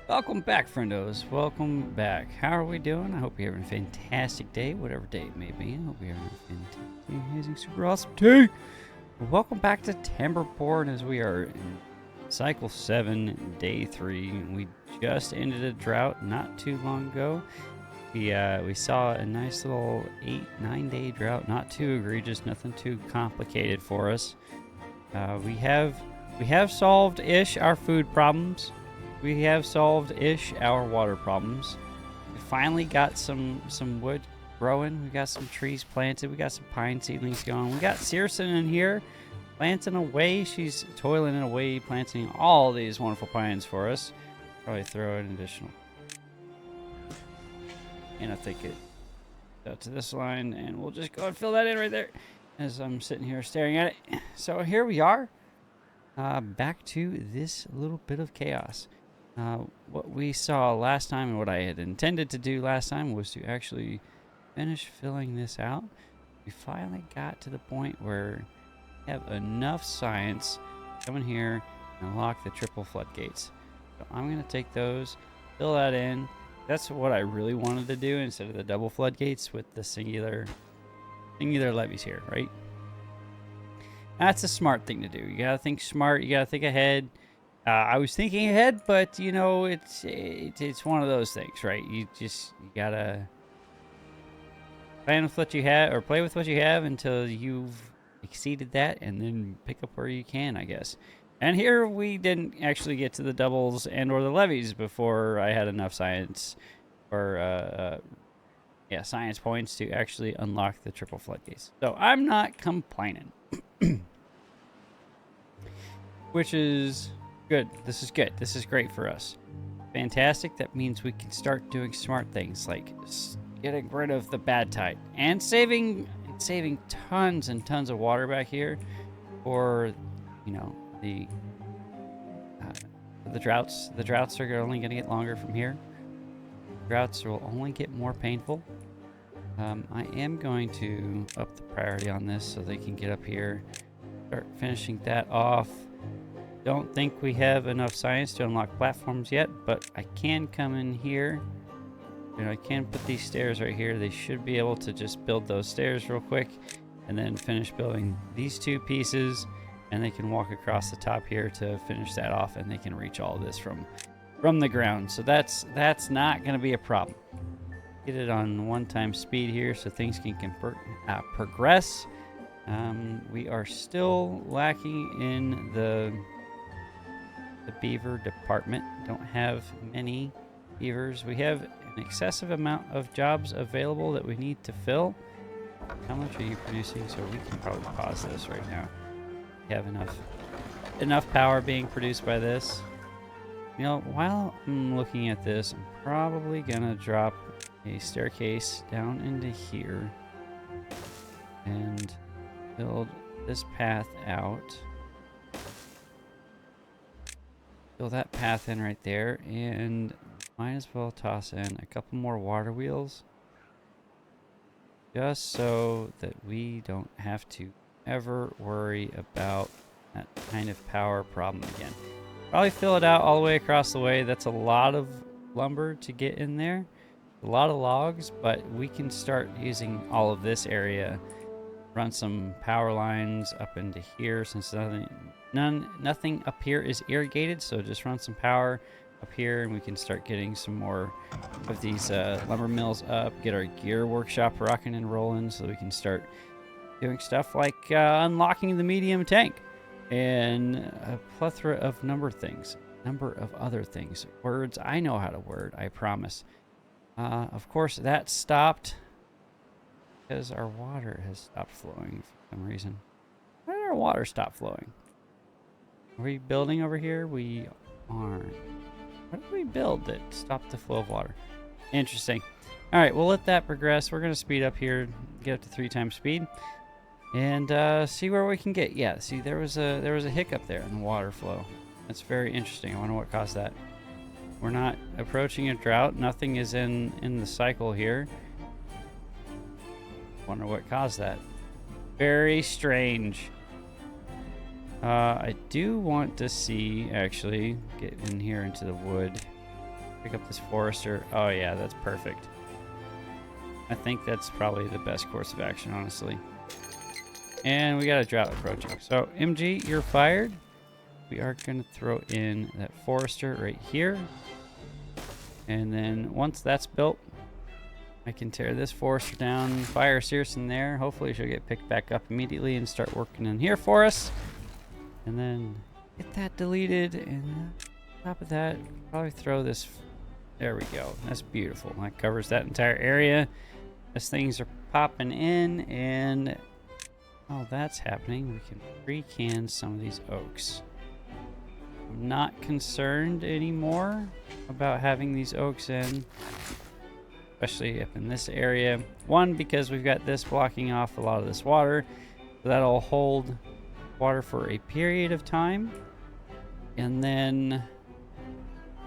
Welcome back, friendos. Welcome back. How are we doing? I hope you're having a fantastic day, whatever day it may be. I hope you're having a fantastic, amazing, super awesome day. Welcome back to Timberborn as we are in Cycle 7, Day 3. We just ended a drought not too long ago. We saw a nice little 8-9 day drought, not too egregious, nothing too complicated for us. We have solved-ish our food problems. We have solved-ish our water problems. We finally got some wood growing. We got some trees planted. We got some pine seedlings going. We got Searson in here planting away. She's toiling away, planting all these wonderful pines for us. Probably throw an additional. And I think it out to this line, and we'll just go and fill that in right there as I'm sitting here staring at it. So here we are. Back to this little bit of chaos. What we saw last time and what I had intended to do last time was to actually finish filling this out. We finally got to the point where we have enough science to come in here and unlock the triple floodgates. So I'm going to take those, fill that in. That's what I really wanted to do instead of the double floodgates with the singular levees here, right? That's a smart thing to do. You gotta think smart. You gotta think ahead. I was thinking ahead, but you know, it's one of those things, right? You gotta plan with what you have, or play with what you have until you've exceeded that, and then pick up where you can, I guess. And here we didn't actually get to the doubles and or the levies before I had enough science, or science points to actually unlock the triple floodgates. So I'm not complaining. Which is good. This is good. This is great for us. Fantastic. That means we can start doing smart things like getting rid of the bad tide and saving tons and tons of water back here for, you know, the droughts. The droughts are only going to get longer from here. Droughts will only get more painful. I am going to up the priority on this so they can get up here, start finishing that off. Don't think we have enough science to unlock platforms yet, but I can come in here. You know, I can put these stairs right here. They should be able to just build those stairs real quick and then finish building these two pieces, and they can walk across the top here to finish that off, and they can reach all of this from the ground. So that's not going to be a problem. Get it on 1x speed here so things can progress. We are still lacking in the beaver department. Don't have many beavers. We have an excessive amount of jobs available that we need to fill. How much are you producing? So we can probably pause this right now. We have enough power being produced by this. You know, while I'm looking at this, I'm probably gonna drop a staircase down into here and build this path out. Fill that path in right there, and might as well toss in a couple more water wheels just so that we don't have to ever worry about that kind of power problem again. Probably fill it out all the way across the way. That's a lot of lumber to get in there, a lot of logs, but we can start using all of this area. Run some power lines up into here since nothing up here is irrigated, so just run some power up here and we can start getting some more of these lumber mills up, get our gear workshop rocking and rolling so we can start doing stuff like unlocking the medium tank and a plethora of number of other things. Words I know how to word, I promise. Of course that stopped because our water has stopped flowing for some reason. Why did our water stop flowing? Are we building over here? We aren't. What did we build that stopped the flow of water? Interesting. All right, we'll let that progress. We're going to speed up here, get up to 3x speed, and see where we can get. Yeah, see, there was a hiccup there in the water flow. That's very interesting. I wonder what caused that. We're not approaching a drought. Nothing is in the cycle here. Wonder what caused that. Very strange. I do want to see, actually, get in here into the wood. Pick up this forester. Oh yeah, that's perfect. I think that's probably the best course of action, honestly. And we got a drought approaching. So MG, you're fired. We are going to throw in that forester right here. And then once that's built, I can tear this forester down, fire Searson there. Hopefully she'll get picked back up immediately and start working in here for us. And then get that deleted. And on top of that, probably throw this. There we go. That's beautiful. That covers that entire area. As things are popping in and while that's happening, we can pre-can some of these oaks. I'm not concerned anymore about having these oaks in, especially up in this area. One, because we've got this blocking off a lot of this water, so that'll hold water for a period of time. And then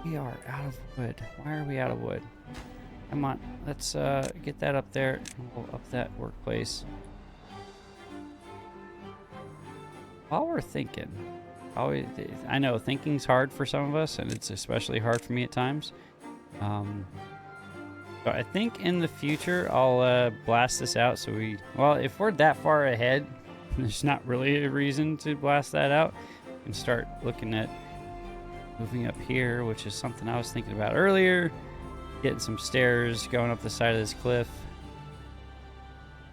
we are out of wood. Why are we out of wood? Come on, let's get that up there. We'll up that workplace. While we're thinking, I know thinking's hard for some of us, and it's especially hard for me at times. So I think in the future I'll blast this out. So well, if we're that far ahead, there's not really a reason to blast that out. We can start looking at moving up here, which is something I was thinking about earlier. Getting some stairs going up the side of this cliff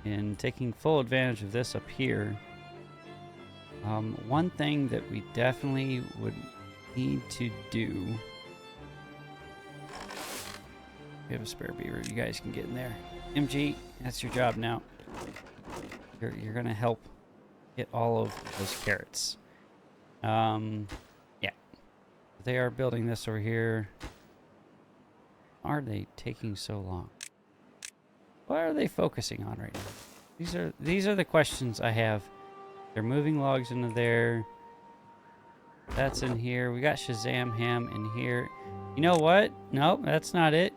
and taking full advantage of this up here. One thing that we definitely would need to do. We have a spare beaver. You guys can get in there. MG, that's your job now. You're gonna help get all of those carrots. Yeah. They are building this over here. Are they taking so long? What are they focusing on right now? These are the questions I have. They're moving logs into there. That's in here. We got Shazam Ham in here. You know what? Nope, that's not it.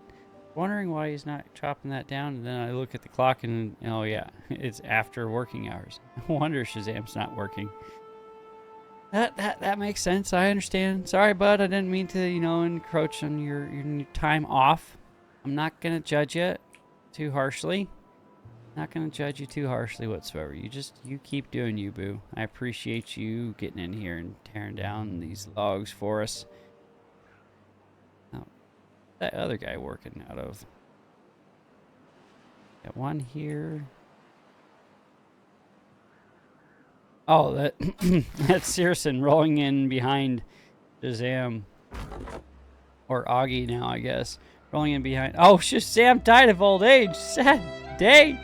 Wondering why he's not chopping that down, and then I look at the clock and oh yeah, it's after working hours. No wonder Shazam's not working. That makes sense. I understand. Sorry, bud. I didn't mean to, encroach on your time off. I'm not gonna judge you too harshly. Not gonna judge you too harshly whatsoever. You keep doing you, boo. I appreciate you getting in here and tearing down these logs for us. Now, that other guy working out of? Got one here. Oh, that's Searson rolling in behind Shazam. Or Augie now, I guess. Rolling in behind. Oh, Shazam died of old age. Sad day.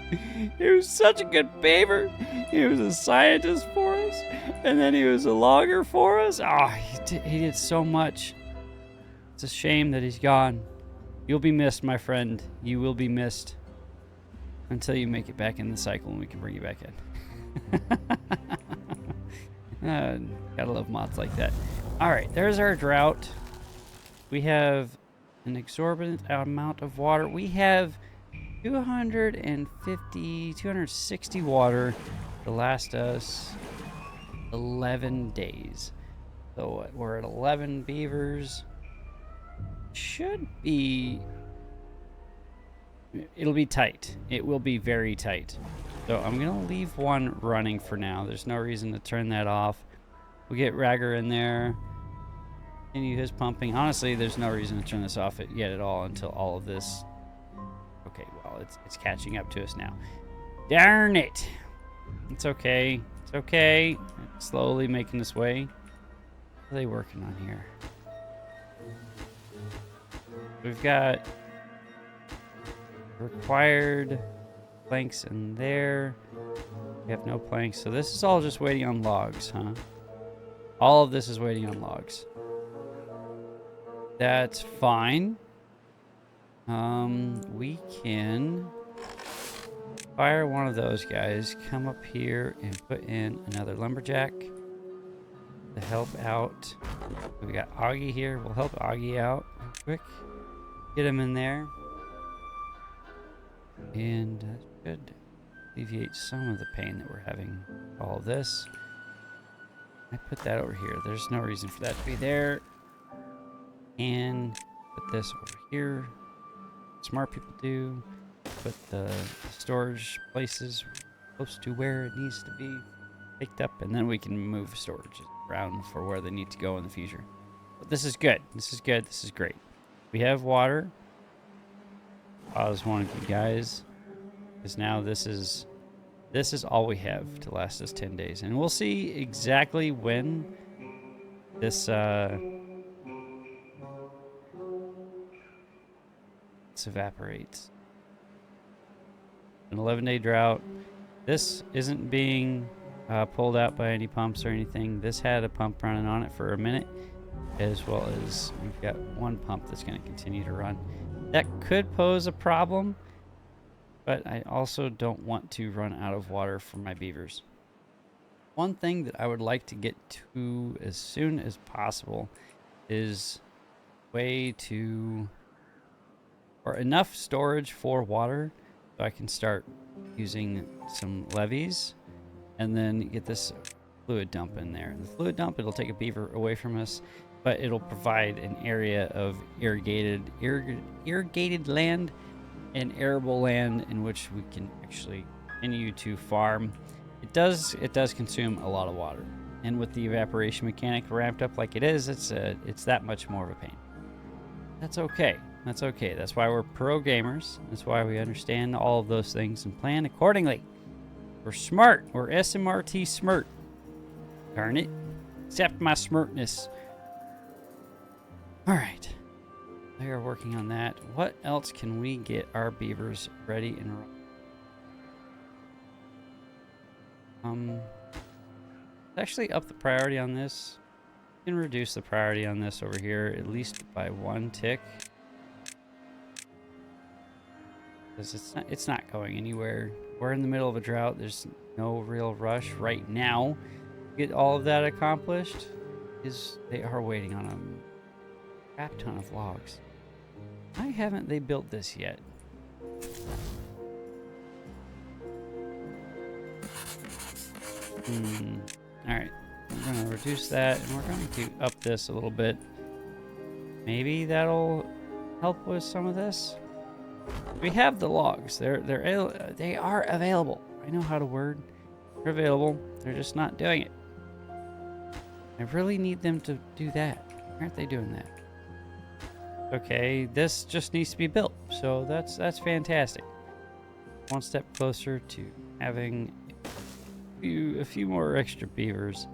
He was such a good beaver. He was a scientist for us. And then he was a logger for us. Oh, he did so much. It's a shame that he's gone. You'll be missed, my friend. You will be missed. Until you make it back in the cycle and we can bring you back in. Gotta love mods like that. Alright, there's our drought. We have an exorbitant amount of water. We have 260 water to last us 11 days. So what, we're at 11 beavers. Should be... It'll be tight. It will be very tight. So I'm going to leave one running for now. There's no reason to turn that off. We'll get Ragger in there. Continue his pumping. Honestly, there's no reason to turn this off yet at all until all of this... Okay, well, it's catching up to us now. Darn it! It's okay. It's okay. It's slowly making its way. What are they working on here? We've got required planks in there. We have no planks, so this is all just waiting on logs, huh? All of this is waiting on logs. That's fine. We can fire one of those guys, come up here and put in another lumberjack to help out. We got Augie here. We'll help Augie out real quick. Get him in there. And that should alleviate some of the pain that we're having. All of this. I put that over here. There's no reason for that to be there. And put this over here. Smart people do. Put the storage places close to where it needs to be picked up, and then we can move storage around for where they need to go in the future. But this is good. This is good. This is great. We have water. I was one of you guys, because now this is all we have to last us 10 days, and we'll see exactly when this evaporates. An 11-day drought. This isn't being pulled out by any pumps or anything. This had a pump running on it for a minute, as well as we've got one pump that's going to continue to run. That could pose a problem, but I also don't want to run out of water for my beavers. One thing that I would like to get to as soon as possible is way to, or enough storage for water so I can start using some levees and then get this fluid dump in there. The fluid dump, it'll take a beaver away from us, but it'll provide an area of irrigated land and arable land in which we can actually continue to farm. It does consume a lot of water, and with the evaporation mechanic ramped up like it is, it's that much more of a pain. That's okay. That's okay. That's why we're pro gamers. That's why we understand all of those things and plan accordingly. We're smart. We're SMRT smart. Darn it. Accept my smartness. All right. We are working on that. What else can we get our beavers ready and running? Actually up the priority on this. We can reduce the priority on this over here at least by 1 tick. Because it's not going anywhere. We're in the middle of a drought. There's no real rush right now to get all of that accomplished. They are waiting on a crap ton of logs. Why haven't they built this yet? Alright. We're going to reduce that, and we're going to up this a little bit. Maybe that'll help with some of this. We have the logs. They are available. I know how to word. They're available. They're just not doing it. I really need them to do that. Why aren't they doing that? Okay, this just needs to be built. So that's fantastic. One step closer to having a few more extra beavers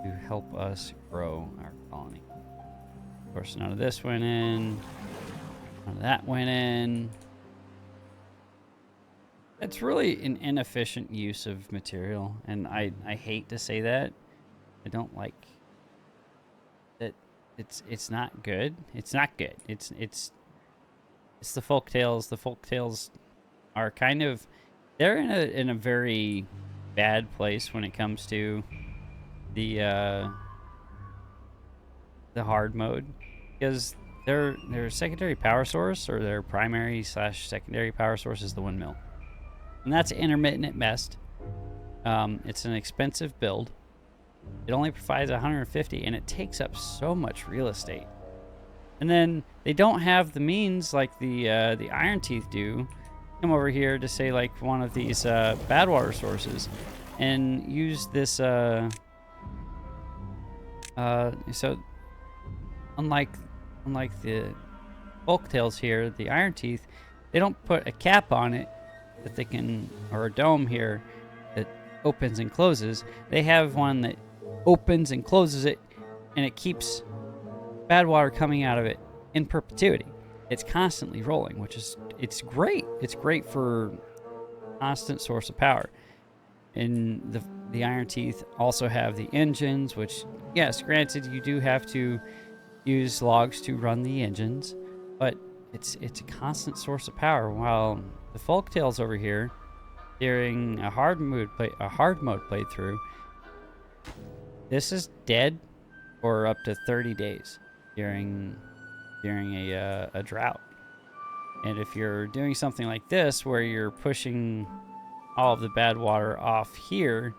to help us grow our colony. Of course, none of this went in. None of that went in. It's really an inefficient use of material, and I hate to say that. I don't like that. It's not good. It's not good. It's the Folktales. The Folktales are kind of, they're in a very bad place when it comes to the hard mode, because their secondary power source, or their primary / secondary power source, is the windmill, and that's intermittent at best. It's an expensive build. It only provides 150, and it takes up so much real estate. And then they don't have the means like the Iron Teeth do. Come over here to say like one of these bad water sources, and use this. So unlike the Folktales here, the Iron Teeth, they don't put a cap on it that they can, or a dome here that opens and closes. They have one that opens and closes it, and it keeps bad water coming out of it in perpetuity. It's constantly rolling, which is, it's great. It's great for constant source of power. And the Iron Teeth also have the engines, which, yes, granted, you do have to use logs to run the engines, but it's a constant source of power. While the Folktales over here, during a hard mode playthrough, this is dead for up to 30 days during a drought. And if you're doing something like this, where you're pushing all of the bad water off here,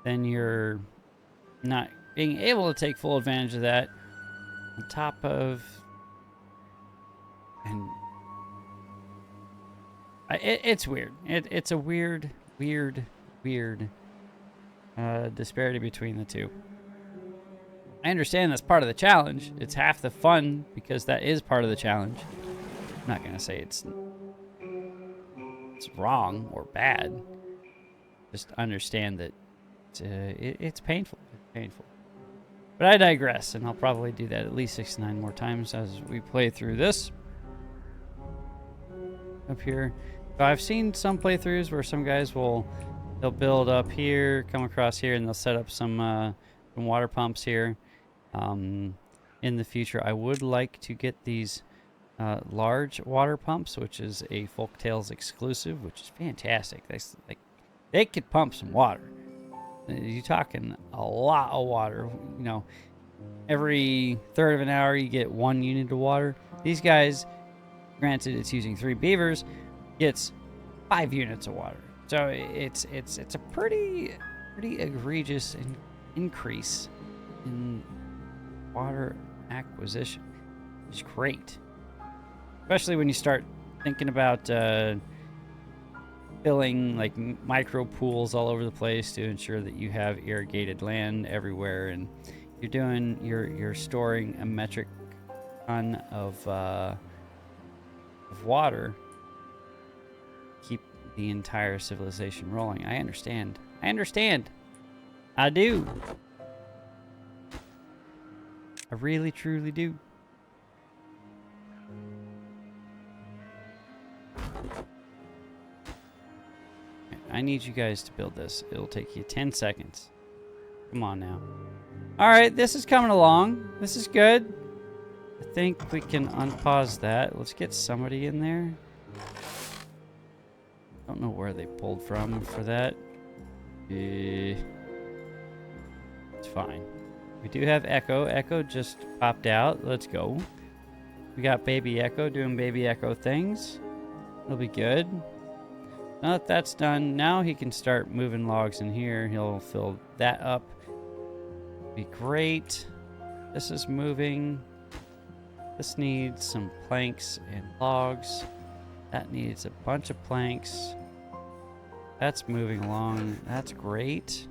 then you're not being able to take full advantage of that. On top of And it's weird. It's a weird disparity between the two. I understand that's part of the challenge. It's half the fun because that is part of the challenge. I'm not gonna say it's wrong or bad. Just understand that it's painful. It's painful. But I digress, and I'll probably do that at least 69 more times as we play through this. Up here. So I've seen some playthroughs where some guys they'll build up here, come across here, and they'll set up some water pumps here. In the future, I would like to get these large water pumps, which is a Folktales exclusive, which is fantastic. They could pump some water. You're talking a lot of water. You know, every third of an hour you get 1 unit of water. These guys, granted it's using 3 beavers, gets 5 units of water. So it's a pretty egregious increase in water acquisition. It's great, especially when you start thinking about filling like micro pools all over the place to ensure that you have irrigated land everywhere, and you're storing a metric ton of water. Keep the entire civilization rolling. I understand. I do. I really, truly do. I need you guys to build this. It'll take you 10 seconds. Come on now. All right, this is coming along. This is good. I think we can unpause that. Let's get somebody in there. Don't know where they pulled from for that. It's fine. We do have Echo. Echo just popped out. Let's go. We got Baby Echo doing Baby Echo things. It'll be good. Now that that's done, now he can start moving logs in here. He'll fill that up. Be great. This is moving. This needs some planks and logs. That needs a bunch of planks. That's moving along. That's great.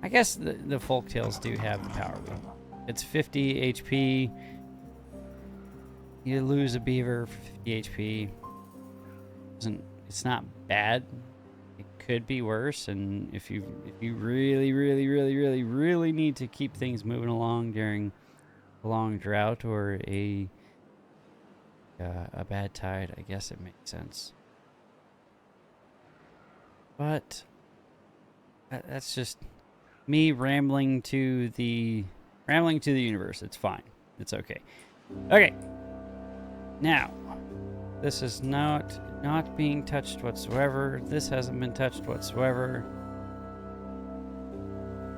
I guess the Folktales do have the power though. It's 50 HP. You lose a beaver for 50 HP. It's not bad. It could be worse, and if you really need to keep things moving along during a long drought or a bad tide, I guess it makes sense. But that's just me rambling to the universe. It's fine. It's okay. Okay. Now, this is not being touched whatsoever. This hasn't been touched whatsoever.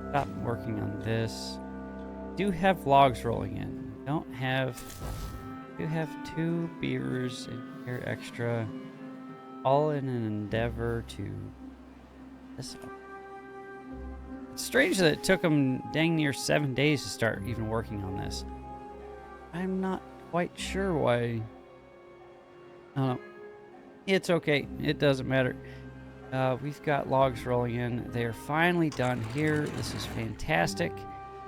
Stop working on this. Do have logs rolling in. Do have 2 beavers in here extra, all in an endeavor to this. It's strange that it took them dang near 7 days to start even working on this. I'm not quite sure why. I don't know. It's okay. It doesn't matter. We've got logs rolling in. They are finally done here. This is fantastic.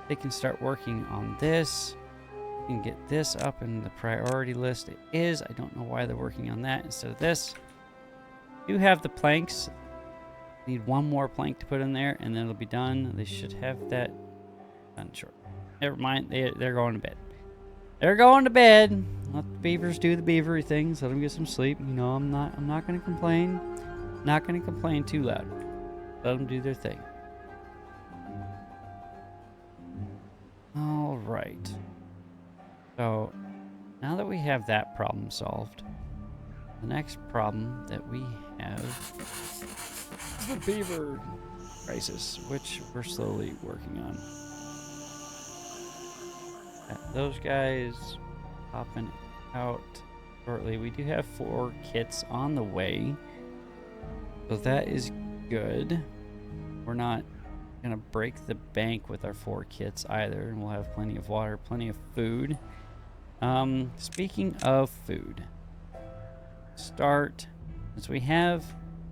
They can start working on this. You can get this up in the priority list. It is. I don't know why they're working on that instead of this. You have the planks. Need 1 more plank to put in there, and then it'll be done. They should have that done short. Never mind. They're going to bed. They're going to bed. Let the beavers do the beavery things. Let them get some sleep. You know, I'm not going to complain. Not going to complain too loud. Let them do their thing. All right. So now that we have that problem solved, the next problem that we have is the beaver crisis, which we're slowly working on. Those guys popping out shortly. We do have 4 kits on the way, so that is good. We're not gonna break the bank with our 4 kits either, and we'll have plenty of water, plenty of food. Speaking of food, start, since we have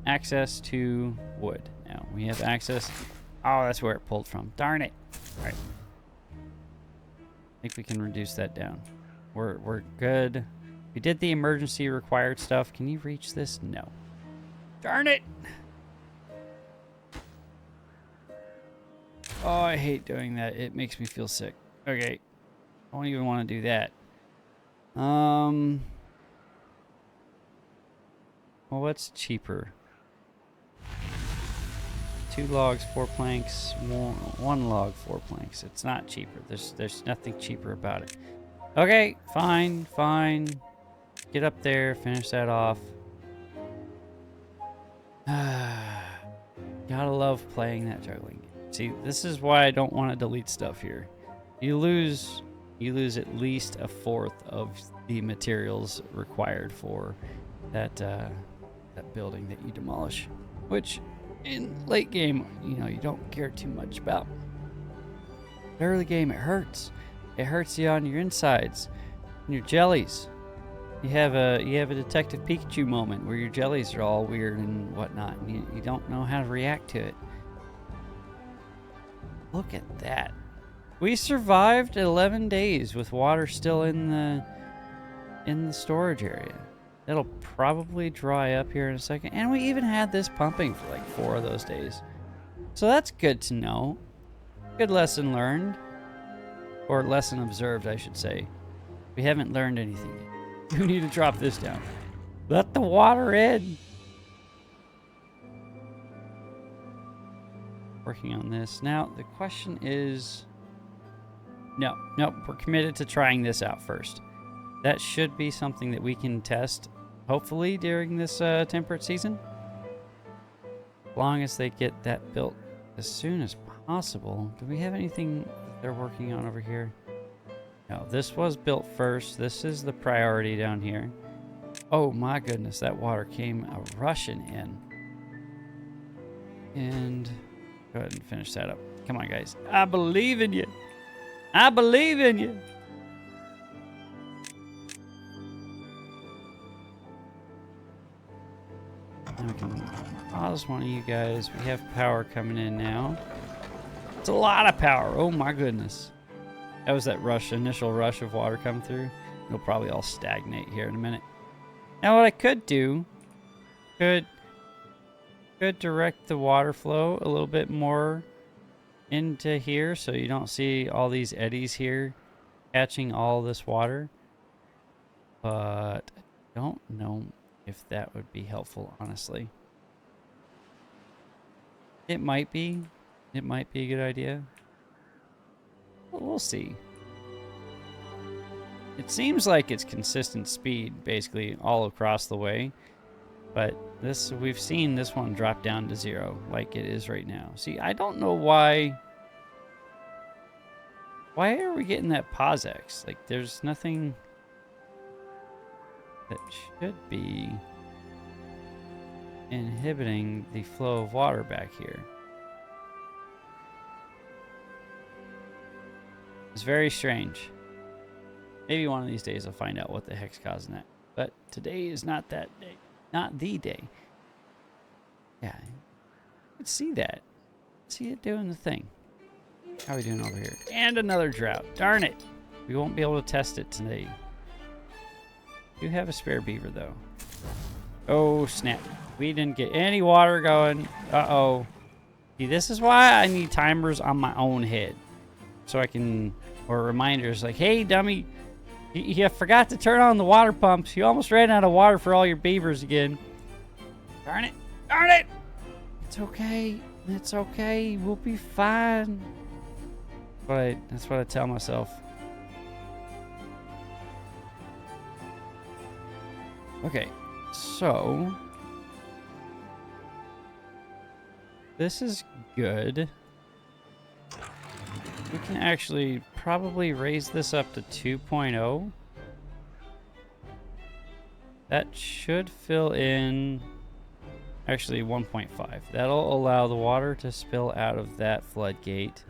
access to wood now. We have access. Oh, that's where it pulled from. Darn it. All right. I think we can reduce that down. We're good. We did the emergency required stuff. Can you reach this? No. Darn it. Oh, I hate doing that. It makes me feel sick. Okay. I don't even want to do that. Well, what's cheaper? 2 logs, 4 planks, 1 log, 4 planks. It's not cheaper. There's nothing cheaper about it. Okay, fine. Get up there, finish that off. Gotta love playing that juggling. See, this is why I don't want to delete stuff here. You lose at least a fourth of the materials required for that building that you demolish, which in late game, you don't care too much about. Early game, it hurts. It hurts you on your insides, and your jellies. You have a Detective Pikachu moment where your jellies are all weird and whatnot, and you don't know how to react to it. Look at that. We survived 11 days with water still in the storage area. It'll probably dry up here in a second. And we even had this pumping for like 4 of those days. So that's good to know. Good lesson learned. Or lesson observed, I should say. We haven't learned anything yet. We need to drop this down. Let the water in. Working on this. Now, the question is... No, we're committed to trying this out first. That should be something that we can test, hopefully, during this temperate season. As long as they get that built as soon as possible. Do we have anything they're working on over here? No, this was built first. This is the priority down here. Oh my goodness, that water came rushing in. And go ahead and finish that up. Come on, guys. I believe in you. I believe in you. I can pause one of you guys. We have power coming in now. It's a lot of power. Oh my goodness. That was that initial rush of water coming through. It'll probably all stagnate here in a minute. Now what I could do, could direct the water flow a little bit more into here so you don't see all these eddies here catching all this water. But I don't know if that would be helpful, honestly. It might be. It might be a good idea. We'll see. It seems like it's consistent speed basically all across the way. But we've seen this one drop down to 0 like it is right now. See, I don't know why. Why are we getting that POSX? Like, there's nothing that should be inhibiting the flow of water back here. It's very strange. Maybe one of these days I'll find out what the heck's causing that. But today is not that day. Not the day. Yeah. Let's see that. See it doing the thing. How are we doing over here? And another drought. Darn it. We won't be able to test it today. Do have a spare beaver, though. Oh, snap. We didn't get any water going. Uh-oh. See, this is why I need timers on my own head. So I can... Or reminders like, hey, dummy, you forgot to turn on the water pumps. You almost ran out of water for all your beavers again. Darn it. Darn it. It's okay. It's okay. We'll be fine. That's what I tell myself. Okay, so this is good. We can actually probably raise this up to 2.0. That should fill in, actually 1.5. That'll allow the water to spill out of that floodgate.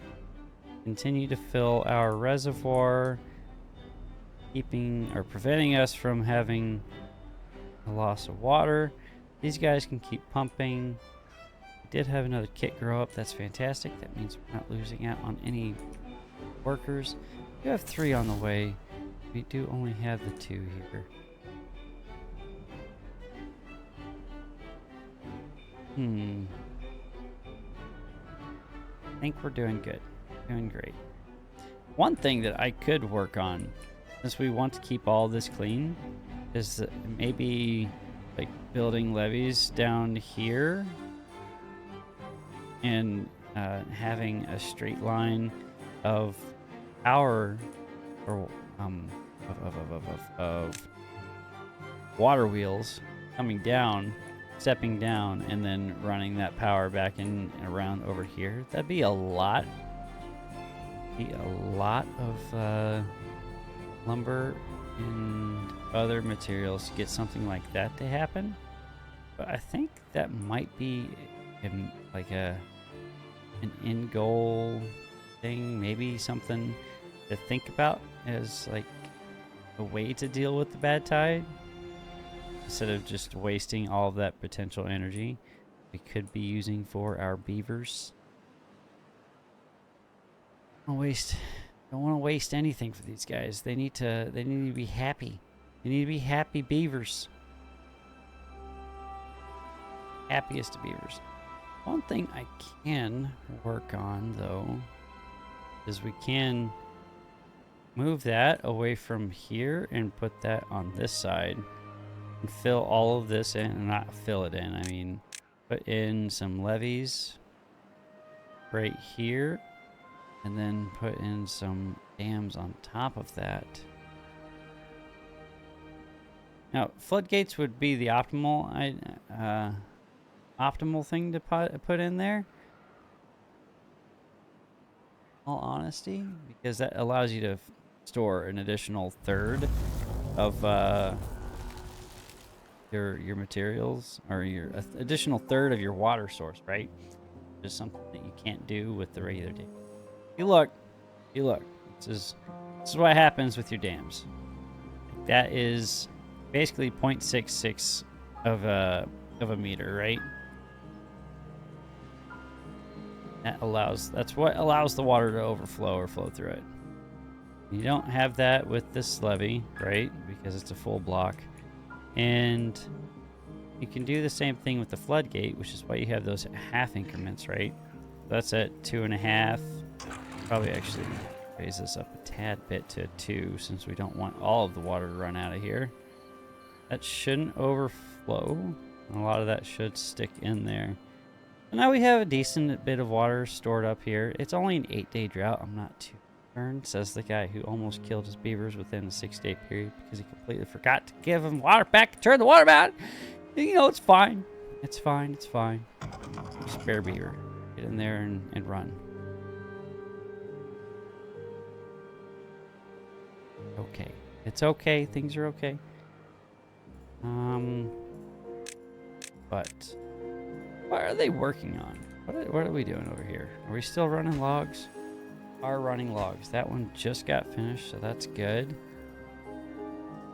Continue to fill our reservoir, keeping or preventing us from having a loss of water. These guys can keep pumping. We did have another kit grow up. That's fantastic. That means we're not losing out on any workers. We have 3 on the way. We do only have the 2 here. I think we're doing good. Doing great. One thing that I could work on, since we want to keep all this clean, is maybe like building levees down here and having a straight line of power or of water wheels coming down, stepping down, and then running that power back in and around over here. That'd be a lot. A lot of lumber and other materials to get something like that to happen. But I think that might be like an end goal thing, maybe something to think about as like a way to deal with the bad tide, instead of just wasting all of that potential energy we could be using for our beavers. Don't want to waste anything for these guys. They need to be happy. They need to be happy beavers. Happiest of beavers. One thing I can work on though is we can move that away from here and put that on this side and fill all of this in, and not fill it in, I mean put in some levees right here. And then put in some dams on top of that. Now, floodgates would be the optimal thing to put in there. All honesty, because that allows you to store an additional third of your materials, or your additional third of your water source, right? Just something that you can't do with the regular dam. You look. This is what happens with your dams. That is basically 0.66 of a meter, right? That's what allows the water to overflow or flow through it. You don't have that with this levee, right? Because it's a full block. And you can do the same thing with the floodgate, which is why you have those half increments, right? That's at 2.5. Probably actually raise this up a tad bit to 2, since we don't want all of the water to run out of here. That shouldn't overflow. A lot of that should stick in there. So now we have a decent bit of water stored up here. It's only an 8-day drought. I'm not too concerned, says the guy who almost killed his beavers within a 6-day period because he completely forgot to give them water back and turn the water back. You know, it's fine. It's fine. It's fine. Spare beaver. Get in there and run. Okay. It's okay. Things are okay. But what are they working on? What are we doing over here? Are we still running logs? Are running logs. That one just got finished, so that's good.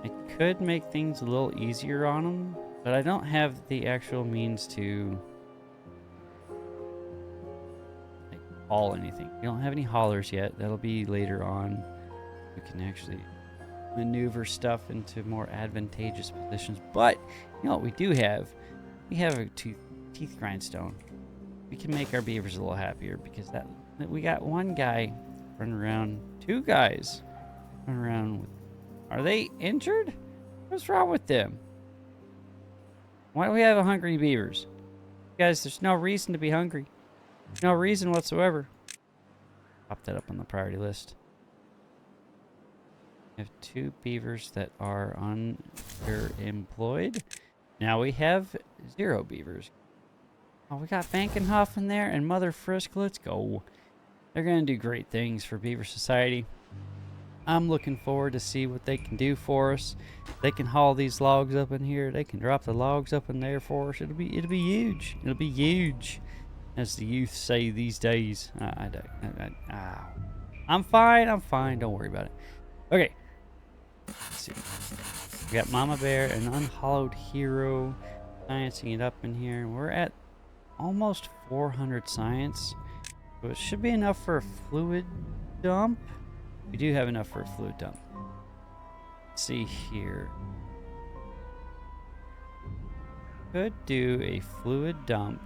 I could make things a little easier on them, but I don't have the actual means to like haul anything. We don't have any haulers yet. That'll be later on. We can actually maneuver stuff into more advantageous positions. But you know what we do have? We have a teeth grindstone. We can make our beavers a little happier because that we got one guy running around, 2 guys running around. Are they injured? What's wrong with them? Why do we have hungry beavers? Guys, there's no reason to be hungry. No reason whatsoever. Pop that up on the priority list. We have 2 beavers that are underemployed. Now we have 0 beavers. Oh, we got Bankenhoff in there and Mother Frisk. Let's go. They're going to do great things for Beaver Society. I'm looking forward to see what they can do for us. They can haul these logs up in here. They can drop the logs up in there for us. It'll be huge. It'll be huge, as the youth say these days. I'm fine. Don't worry about it. Okay. Let's see. We got Mama Bear, an unhollowed hero, sciencing it up in here. We're at almost 400 science. So it should be enough for a fluid dump. We do have enough for a fluid dump. Let's see here. Could do a fluid dump.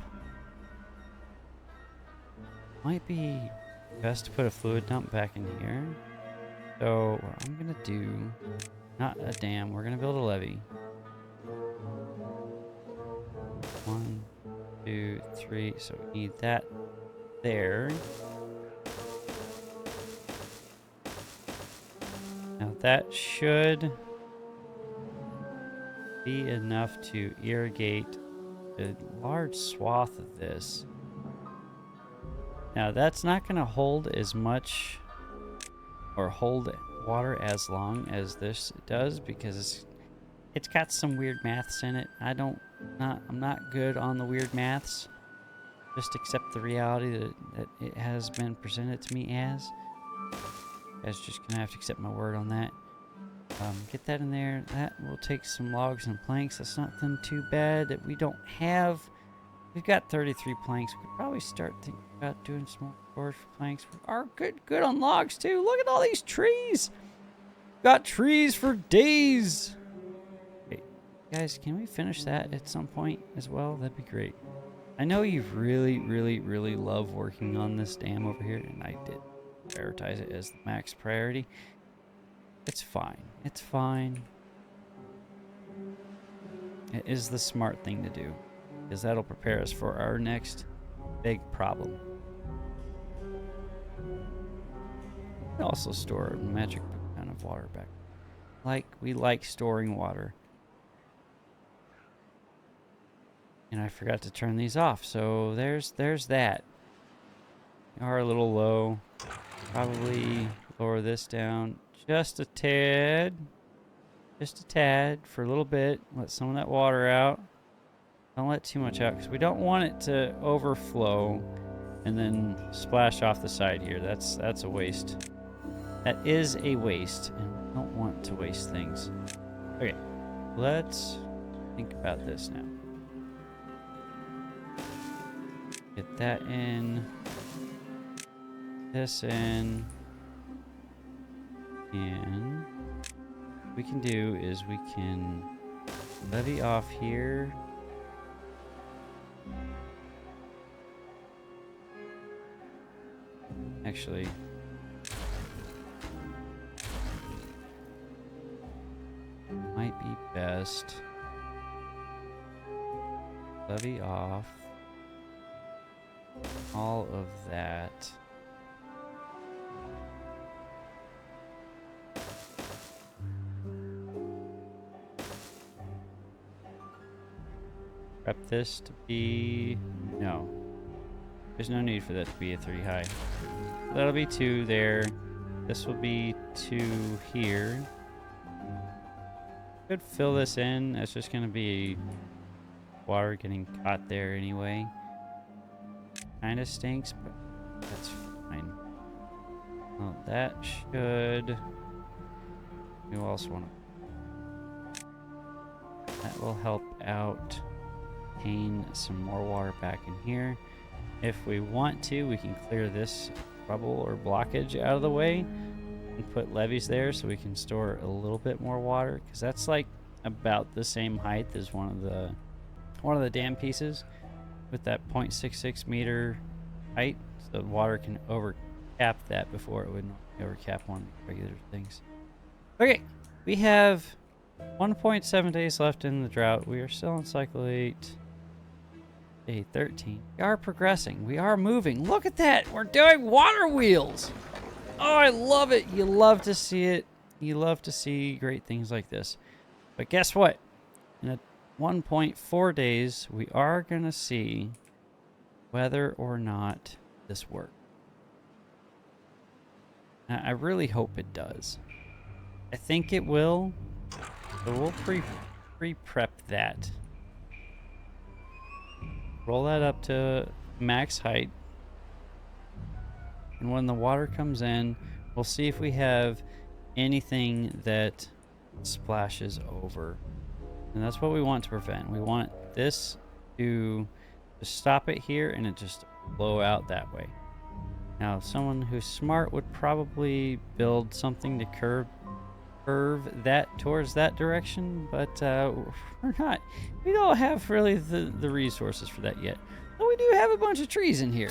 Might be best to put a fluid dump back in here. So what I'm gonna do, not a dam, we're gonna build a levee. 1, 2, 3, so we need that there. Now that should be enough to irrigate a large swath of this. Now that's not going to hold as much or hold water as long as this does because it's got some weird maths in it. I'm not good on the weird maths. Just accept the reality that it has been presented to me as. You guys are just going to have to accept my word on that. Get that in there. That will take some logs and planks. That's nothing too bad that we don't have. We've got 33 planks. We could probably start thinking about doing some more storage for planks. We are good on logs too. Look at all these trees. Got trees for days. Okay, guys, can we finish that at some point as well? That'd be great. I know you really love working on this dam over here, and I did prioritize it as the max priority. It's fine. It's fine. It is the smart thing to do, because that'll prepare us for our next big problem. We also store a magic amount of water back. We like storing water. And I forgot to turn these off, so there's that. We are a little low. Probably lower this down just a tad. Just a tad for a little bit. Let some of that water out. Don't let too much out because we don't want it to overflow and then splash off the side here. That's a waste. That is a waste, and we don't want to waste things. Okay, let's think about this now. Get that in. This in. And what we can do is we can levee off here. Actually, might be best. Levee off all of that. Prep this to be... no. There's no need for that to be a 3 high. That'll be 2 there. This will be 2 here. Could fill this in. It's just going to be water getting caught there anyway. Kind of stinks, but that's fine. Well, that should... you also want to... that will help out. Some more water back in here. If we want to, we can clear this rubble or blockage out of the way and put levees there so we can store a little bit more water, because that's like about the same height as one of the dam pieces with that 0.66 meter height, so the water can overcap that before it would overcap one of the regular things. Okay, we have 1.7 days left in the drought. We are still on cycle 8. Day 13. We are progressing. We are moving. Look at that. We're doing water wheels. Oh, I love it. You love to see it. You love to see great things like this. But guess what? In a 1.4 days, we are going to see whether or not this works. I really hope it does. I think it will. So we'll pre-prep that. Roll that up to max height. And when the water comes in, we'll see if we have anything that splashes over. And that's what we want to prevent. We want this to just stop it here and it just blow out that way. Now, someone who's smart would probably build something to curve that towards that direction, but we're not. We don't have really the resources for that yet. But we do have a bunch of trees in here.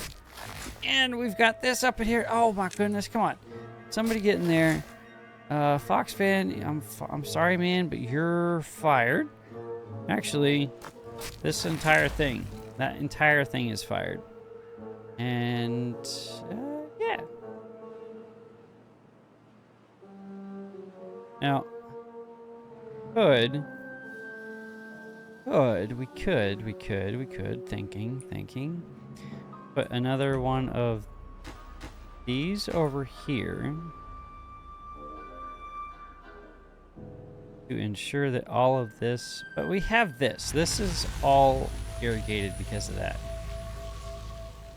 And we've got this up in here. Oh my goodness, come on. Somebody get in there. Fox fan, I'm sorry, man, but you're fired. Actually, this entire thing, that entire thing is fired. And yeah. Now, we could, thinking. Put another one of these over here to ensure that all of this, but we have this. This is all irrigated because of that.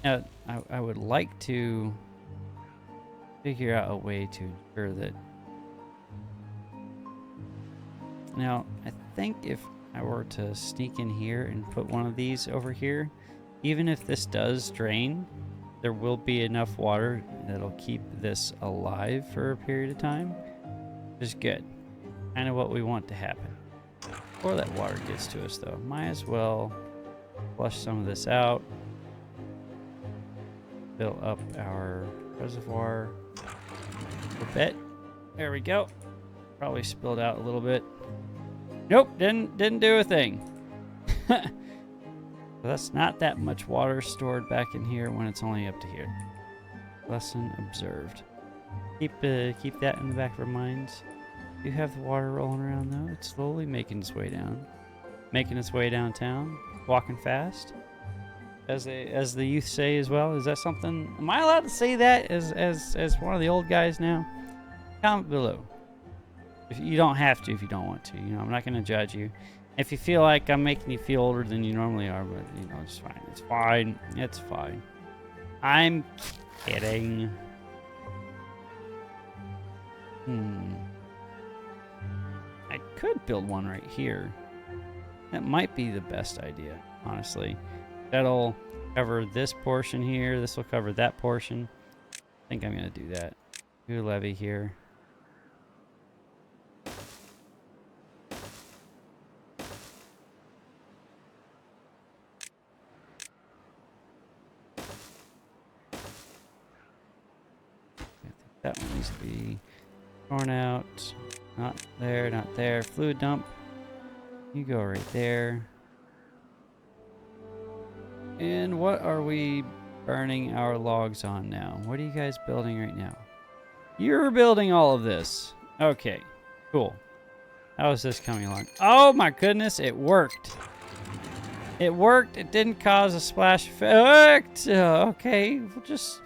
Now, I would like to figure out a way to ensure that. Now, I think if I were to sneak in here and put one of these over here, even if this does drain, there will be enough water that'll keep this alive for a period of time. Which is good. Kind of what we want to happen. Before that water gets to us, though, might as well flush some of this out. Fill up our reservoir a bit. There we go. Probably spilled out a little bit. Nope, didn't do a thing. So that's not that much water stored back in here when it's only up to here. Lesson observed. Keep that in the back of our minds. You have the water rolling around though. It's slowly making its way down. Making its way downtown. Walking fast. As the youth say as well. Is that something? Am I allowed to say that as one of the old guys now? Comment below. If you don't have to if you don't want to. You know, I'm not going to judge you. If you feel like I'm making you feel older than you normally are, but you know, it's fine. It's fine. It's fine. I'm kidding. I could build one right here. That might be the best idea, honestly. That'll cover this portion here. This will cover that portion. I think I'm going to do that. Do a levee here. That one needs to be torn out. Not there, not there. Fluid dump. You go right there. And what are we burning our logs on now? What are you guys building right now? You're building all of this. Okay, cool. How is this coming along? Oh my goodness, it worked. It worked. It didn't cause a splash effect. Okay, we'll just...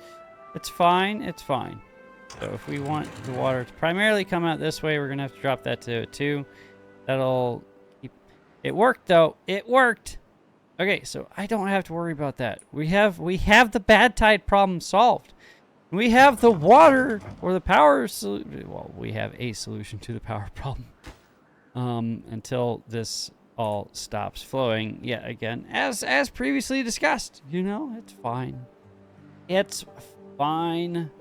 It's fine. It's fine. So if we want the water to primarily come out this way, we're going to have to drop that to 2. That'll keep... It worked, though. It worked. Okay, so I don't have to worry about that. We have the bad tide problem solved. We have the water or the power solution. Well, we have a solution to the power problem. Until this all stops flowing yet again. As previously discussed. You know, it's fine. It's fine.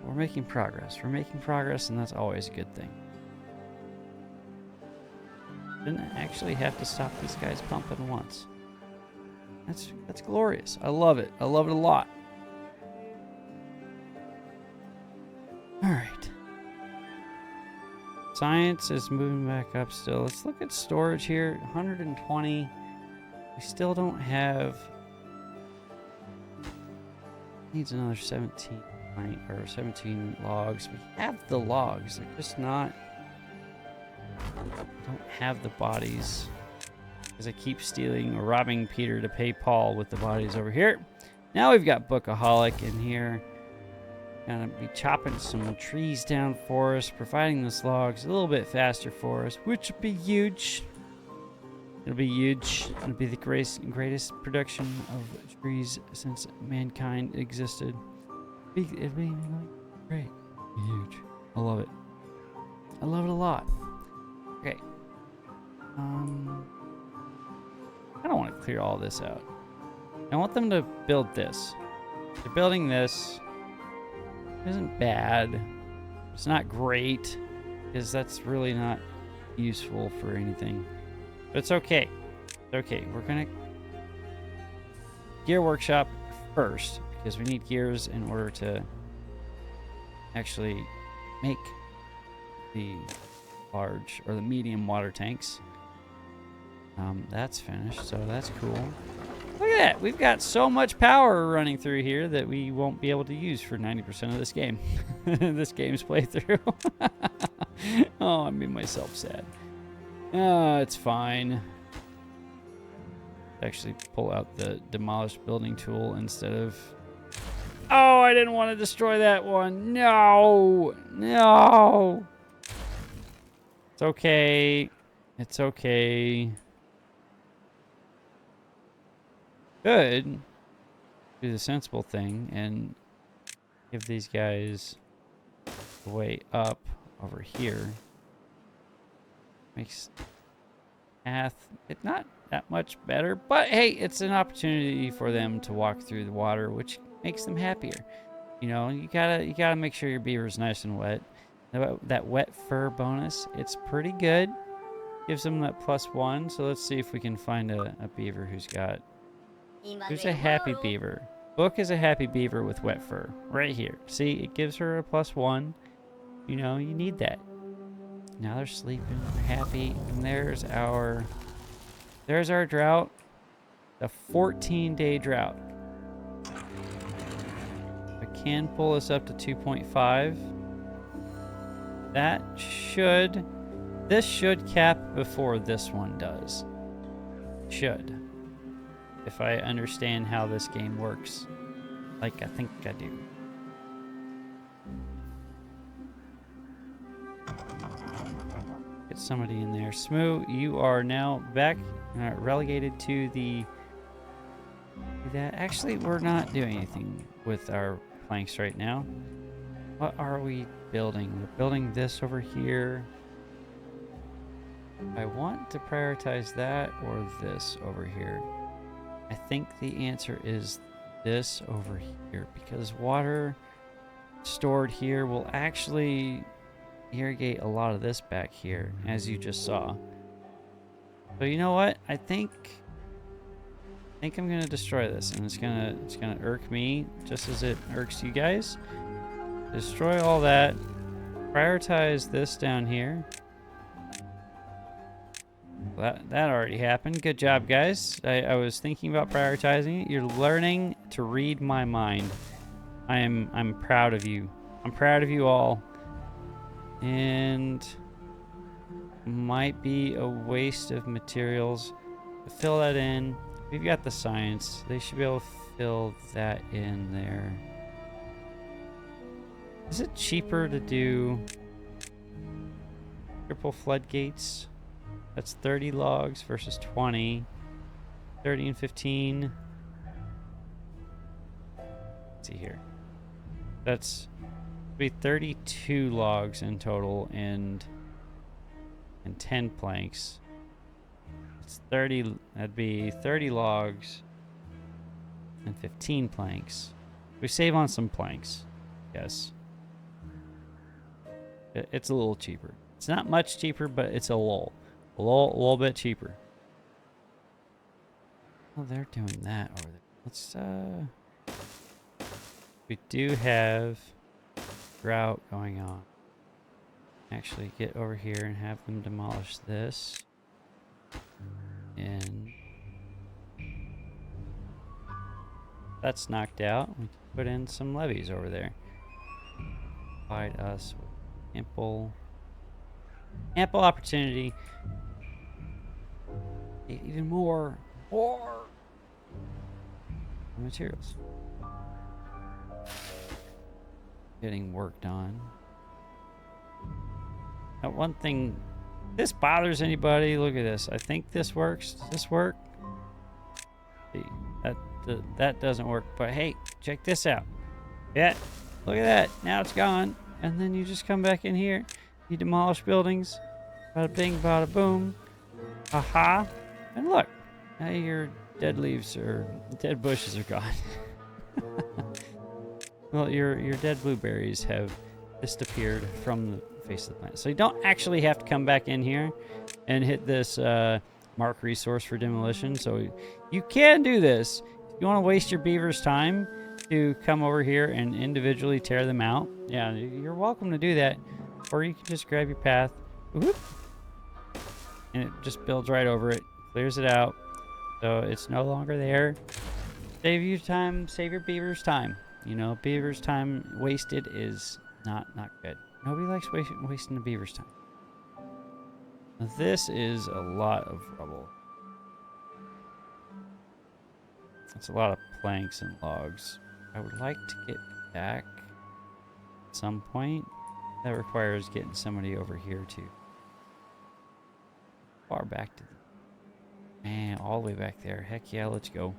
We're making progress. We're making progress, and that's always a good thing. Didn't actually have to stop these guys pumping once. That's glorious. I love it. I love it a lot. All right. Science is moving back up still. Let's look at storage here. 120. We still don't have... Needs another 17. Or 17 logs. We have the logs. They're just not... don't have the bodies. Because I keep stealing or robbing Peter to pay Paul with the bodies over here. Now we've got Bookaholic in here. Gonna be chopping some trees down for us. Providing those logs a little bit faster for us. Which will be huge. It'll be huge. It'll be the greatest production of trees since mankind existed. It'd be great. Huge. I love it. I love it a lot. Okay. I don't want to clear all this out. I want them to build this. They're building this. It isn't bad. It's not great, because that's really not useful for anything. But it's okay. It's okay. We're gonna gear workshop first, because we need gears in order to actually make the large or the medium water tanks. That's finished, so that's cool. Look at that. We've got so much power running through here that we won't be able to use for 90% of this game. This game's playthrough. Oh, I made myself sad. It's fine. Actually pull out the demolished building tool instead of... Oh, I didn't want to destroy that one. No. No. It's okay. It's okay. Could do the sensible thing and give these guys a way up over here. Makes path it not that much better, but hey, it's an opportunity for them to walk through the water, which makes them happier. You know, you gotta make sure your beaver's nice and wet. That wet fur bonus, it's pretty good. Gives them that +1. So let's see if we can find a beaver who's a happy beaver. Book is a happy beaver with wet fur right here. See, it gives her a +1. You know, you need that. Now they're sleeping, they're happy, and there's our drought, a 14-day drought. I can pull this up to 2.5. This should cap before this one does. Should. If I understand how this game works, like I think I do. Get somebody in there. Smoo, you are now back, relegated to that. Actually, we're not doing anything with our planks right now. What are we building? We're building this over here. I want to prioritize that or this over here. I think the answer is this over here, because water stored here will actually irrigate a lot of this back here, as you just saw. So you know what? I think I'm gonna destroy this, and it's gonna irk me just as it irks you guys. Destroy all that. Prioritize this down here. That already happened. Good job, guys. I was thinking about prioritizing it. You're learning to read my mind. I'm proud of you. I'm proud of you all. And might be a waste of materials to fill that in. We've got the science. They should be able to fill that in there. Is it cheaper to do triple floodgates? That's 30 logs versus 20. 30 and 15. Let's see here. That's be 32 logs in total and 10 planks. It's 30. That'd be 30 logs and 15 planks. We save on some planks. Yes. It's a little cheaper. It's not much cheaper, but it's a little bit cheaper. Oh, they're doing that over there. Let's we do have drought going on. Actually get over here and have them demolish this. And that's knocked out. We can put in some levees over there. Provide us with ample opportunity. Need even more materials. Getting worked on. Now, one thing, this bothers anybody. Look at this. I think this works. Does this work? See, that doesn't work. But hey, check this out. Yeah, look at that. Now it's gone. And then you just come back in here. You demolish buildings. Bada bing, bada boom. Aha. And look, now your dead leaves or dead bushes are gone. Well, your dead blueberries have disappeared from the face of the planet. So you don't actually have to come back in here and hit this mark resource for demolition. So you can do this. If you want to waste your beavers' time to come over here and individually tear them out, yeah, you're welcome to do that. Or you can just grab your path, whoop, and it just builds right over it, clears it out, so it's no longer there. Save you time, save your beavers' time. You know, beavers' time wasted is not good. Nobody likes wasting the beavers' time. Now, this is a lot of rubble. It's a lot of planks and logs. I would like to get back at some point. That requires getting somebody over here too. Far back to the... Man, all the way back there. Heck yeah, let's go.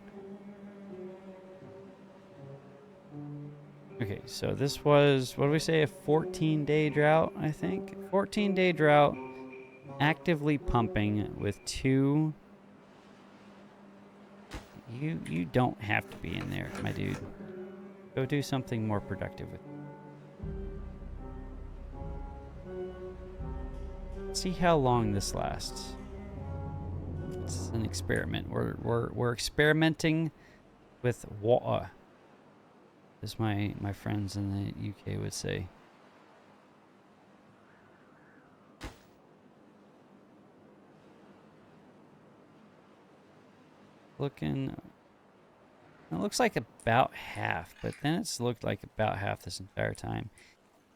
Okay, so this was, what do we say, a 14-day drought, I think? 14-day drought, actively pumping with 2... You don't have to be in there, my dude. Go do something more productive with it. See how long this lasts. It's an experiment. We're experimenting with water, as my friends in the UK would say. Looking, it looks like about half, but then it's looked like about half this entire time.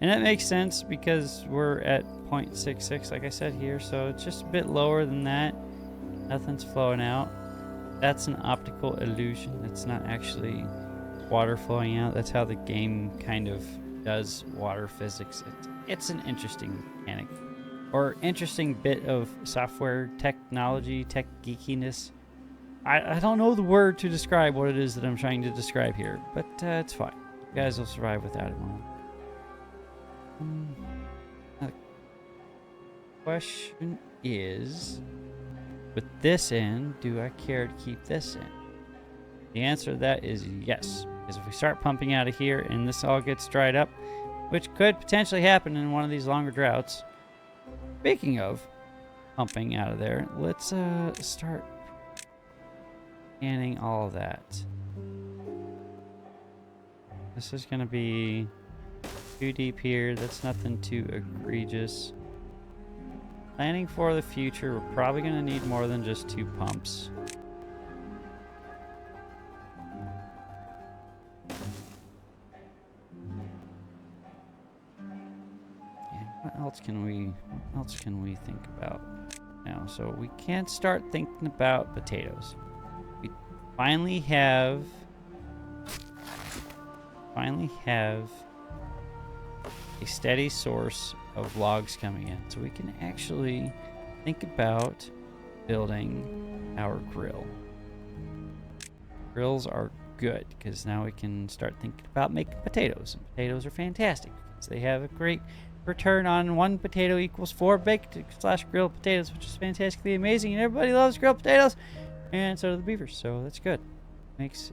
And that makes sense because we're at 0.66, like I said here, so it's just a bit lower than that. Nothing's flowing out. That's an optical illusion. That's not actually water flowing out. That's how the game kind of does water physics. It's an interesting mechanic, or interesting bit of software technology, tech geekiness. I don't know the word to describe what it is that I'm trying to describe here, but it's fine. You guys will survive without it. The question is, with this in, do I care to keep this in? The answer to that is yes. Because if we start pumping out of here and this all gets dried up, which could potentially happen in one of these longer droughts. Speaking of pumping out of there, let's start scanning all of that. This is going to be too deep here. That's nothing too egregious. Planning for the future, we're probably going to need more than just 2 pumps. And what else can we think about now? So we can't start thinking about potatoes. We finally have a steady source of logs coming in, so we can actually think about building our grill. Grills are good because now we can start thinking about making potatoes, and potatoes are fantastic because they have a great return on 1 potato equals 4 baked / grilled potatoes, which is fantastically amazing, and everybody loves grilled potatoes, and so do the beavers, so that's good. Makes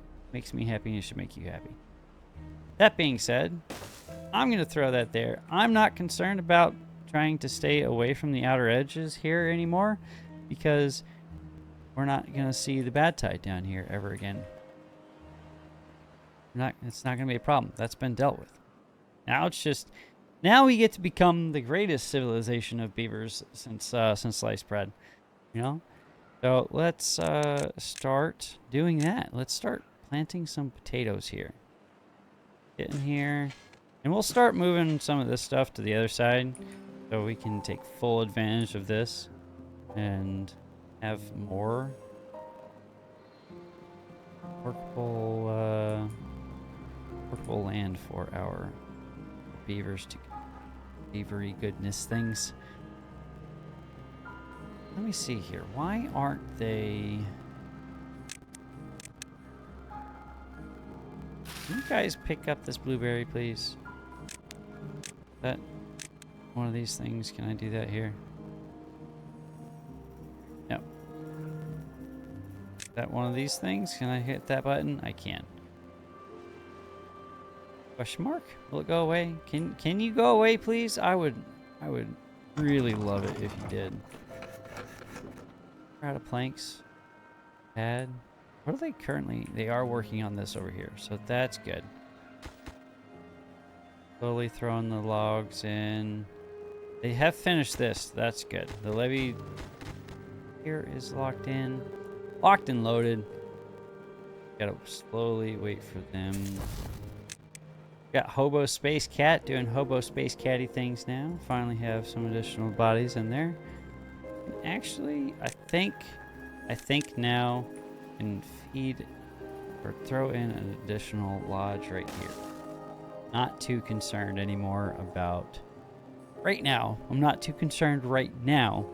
me happy, and it should make you happy. That being said, I'm going to throw that there. I'm not concerned about trying to stay away from the outer edges here anymore because we're not going to see the bad tide down here ever again. It's not going to be a problem. That's been dealt with. Now we get to become the greatest civilization of beavers since sliced bread, you know? So let's start doing that. Let's start planting some potatoes here. Get in here. And we'll start moving some of this stuff to the other side so we can take full advantage of this and have more workable land for our beavers to Beavery Goodness things. Let me see here. Why aren't they... Can you guys pick up this blueberry, please? one of these things. Can I do that here? No. Is that one of these things? Can I hit that button? I can. Question mark? Will it go away? Can you go away, please? I would really love it if you did. We're out of planks. Pad. What are they currently? They are working on this over here, so that's good. Slowly throwing the logs in. They have finished this. That's good. The levee here is locked in. Locked and loaded. Gotta slowly wait for them. Got Hobo Space Cat doing Hobo Space Catty things now. Finally have some additional bodies in there. Actually, I think now I can feed or throw in an additional lodge right here. Not too concerned anymore about right now. I'm not too concerned right now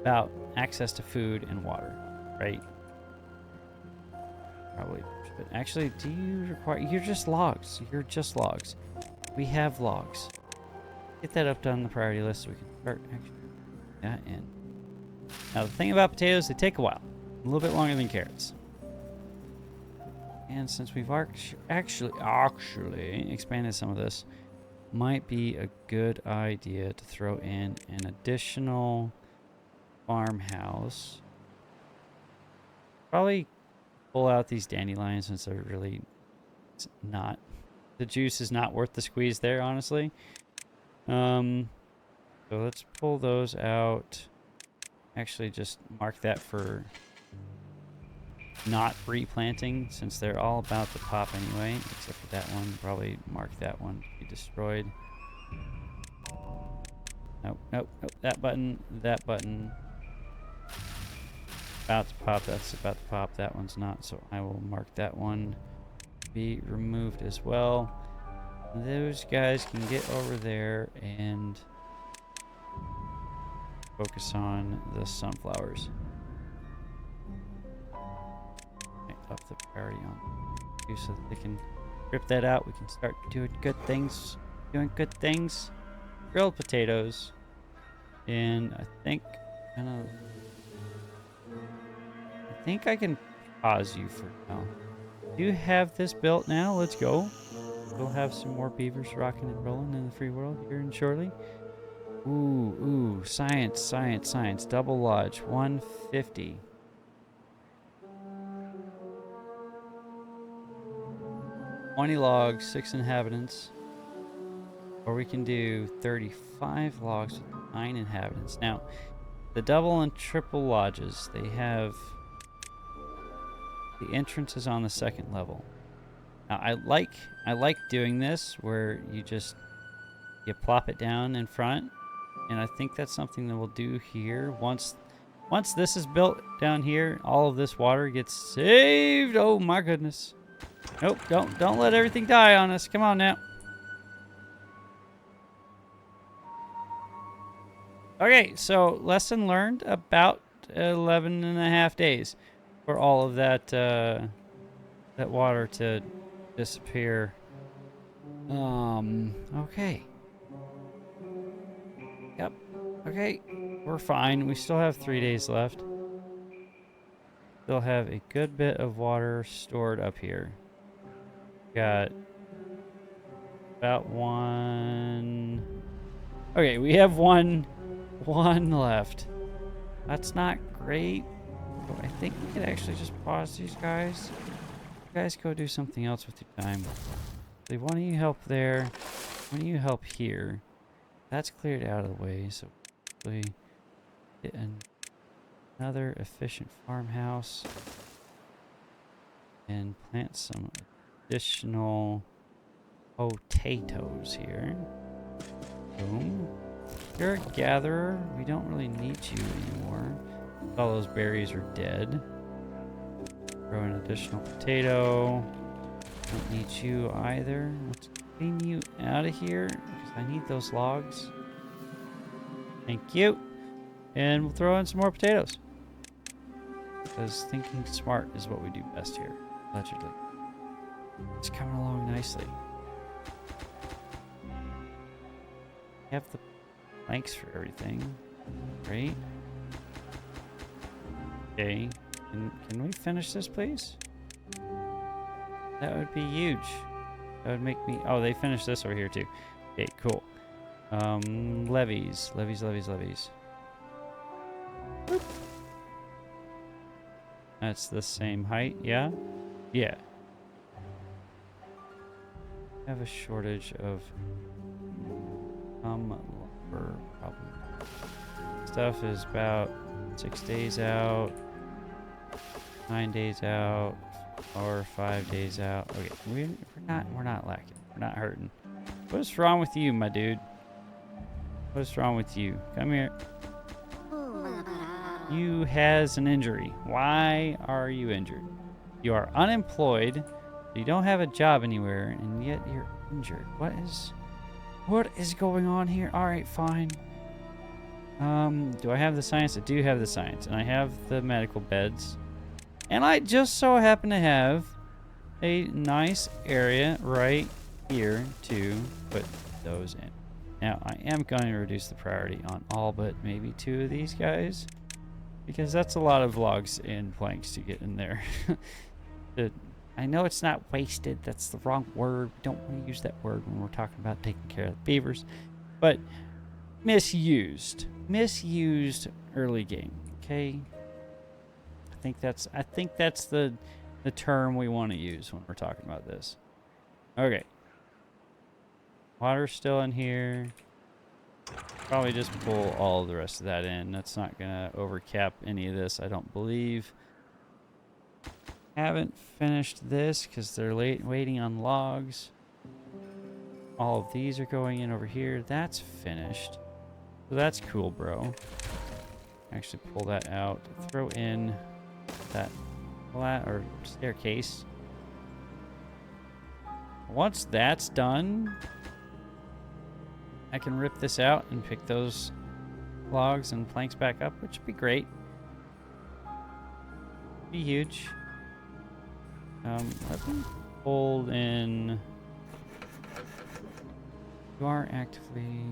about access to food and water, right? Probably. But actually, do you require... You're just logs. You're just logs. We have logs. Get that up on the priority list so we can start actually that in. Now, the thing about potatoes, they take a while. A little bit longer than carrots. And since we've actually expanded some of this, might be a good idea to throw in an additional farmhouse. Probably pull out these dandelions since they're really not, the juice is not worth the squeeze there, honestly. So let's pull those out. Actually, just mark that for not replanting since they're all about to pop anyway, except for that one. Probably mark that one to be destroyed. Nope, nope, nope. That button, that button. About to pop, that's about to pop. That one's not, so I will mark that one be removed as well. Those guys can get over there and focus on the sunflowers. Up the priority on you so that they can rip that out. We can start doing good things. Grilled potatoes. And I think I can pause you for now. Do you have this built now? Let's go. We'll have some more beavers rocking and rolling in the free world here and shortly. Ooh, science, science, science. Double lodge, 150. $20 logs, 6 inhabitants. Or we can do 35 logs with 9 inhabitants. Now, the double and triple lodges, they have... The entrance is on the second level. Now, I like doing this where you plop it down in front, and I think that's something that we'll do here. Once this is built down here, all of this water gets saved. Oh my goodness! Nope, don't let everything die on us. Come on now. Okay, so lesson learned, about 11 and a half days for all of that that water to disappear. Okay. Yep. Okay, we're fine. We still have 3 days left. Still have a good bit of water stored up here. Got about one. Okay, we have one left. That's not great. But I think we could actually just pause these guys. You guys go do something else with your time. So why don't you help there? Why don't you help here? That's cleared out of the way, so we get another efficient farmhouse and plant some additional potatoes here. Boom. You're a gatherer. We don't really need you anymore. All those berries are dead. Throw an additional potato. Don't need you either. Let's clean you out of here because I need those logs. Thank you. And we'll throw in some more potatoes. Because thinking smart is what we do best here, allegedly. It's coming along nicely. Have the Thanks for everything. Great. Okay. Can we finish this, please? That would be huge. That would make me... Oh, they finished this over here, too. Okay, cool. Levees. Levees. Boop. That's the same height, yeah? Yeah. Have a shortage of lumber problem. Stuff is about 6 days out, 9 days out, or 5 days out. Okay, we're not lacking. We're not hurting. What's wrong with you, my dude? What's wrong with you? Come here. You has an injury. Why are you injured? You are unemployed. You don't have a job anywhere, and yet you're injured. What is going on here? All right, fine. Do I have the science? I do have the science, and I have the medical beds. And I just so happen to have a nice area right here to put those in. Now, I am going to reduce the priority on all but maybe 2 of these guys, because that's a lot of logs and planks to get in there. I know it's not wasted. That's the wrong word. We don't want to use that word when we're talking about taking care of the beavers. But misused early game. Okay. I think that's the term we want to use when we're talking about this. Okay. Water's still in here. Probably just pull all the rest of that in. That's not gonna overcap any of this, I don't believe. Haven't finished this because they're waiting on logs. All of these are going in over here. That's finished. So that's cool, bro. Actually pull that out. Throw in that flat or staircase. Once that's done, I can rip this out and pick those logs and planks back up, which would be great. Be huge. Let me hold in. You are actively.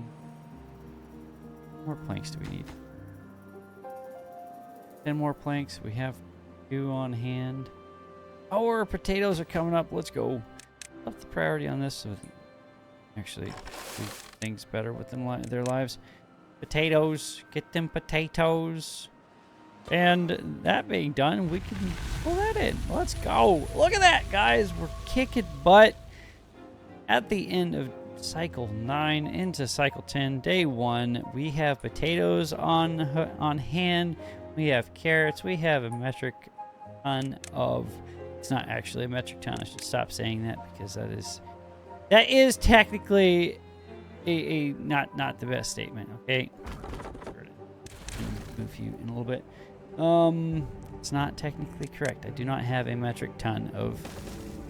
How more planks do we need? 10 more planks. We have 2 on hand. Our potatoes are coming up. Let's go. Up the priority on this. So actually, do things better with their lives. Potatoes. Get them potatoes. And that being done, we can pull that in. Let's go. Look at that, guys. We're kicking butt at the end of cycle 9 into cycle 10, day 1. We have potatoes on hand. We have carrots. We have a metric ton of... It's not actually a metric ton. I should stop saying that because that is technically a not the best statement. Okay. Move you in a little bit. It's not technically correct. I do not have a metric ton of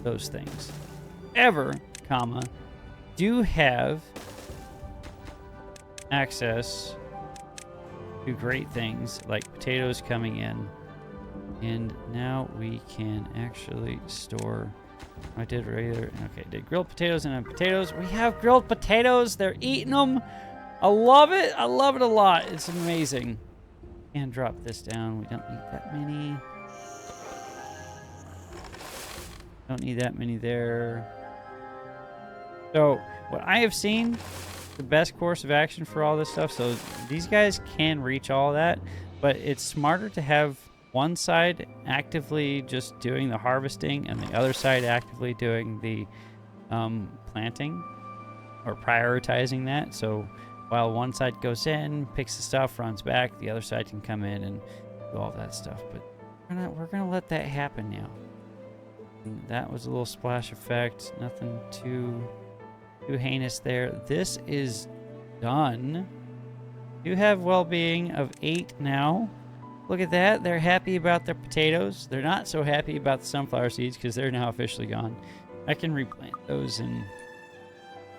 those things. Ever, comma, do have access to great things like potatoes coming in. And now we can actually store... I did regular... Okay, did grilled potatoes and potatoes. We have grilled potatoes. They're eating them. I love it. I love it a lot. It's amazing. And drop this down. We don't need that many. Don't need that many there. So, what I have seen, the best course of action for all this stuff, so these guys can reach all that, but it's smarter to have one side actively just doing the harvesting and the other side actively doing the planting or prioritizing that. So while one side goes in, picks the stuff, runs back, the other side can come in and do all that stuff. But we're gonna let that happen now. And that was a little splash effect. Nothing too heinous there. This is done. You have well-being of 8 now. Look at that. They're happy about their potatoes. They're not so happy about the sunflower seeds because they're now officially gone. I can replant those in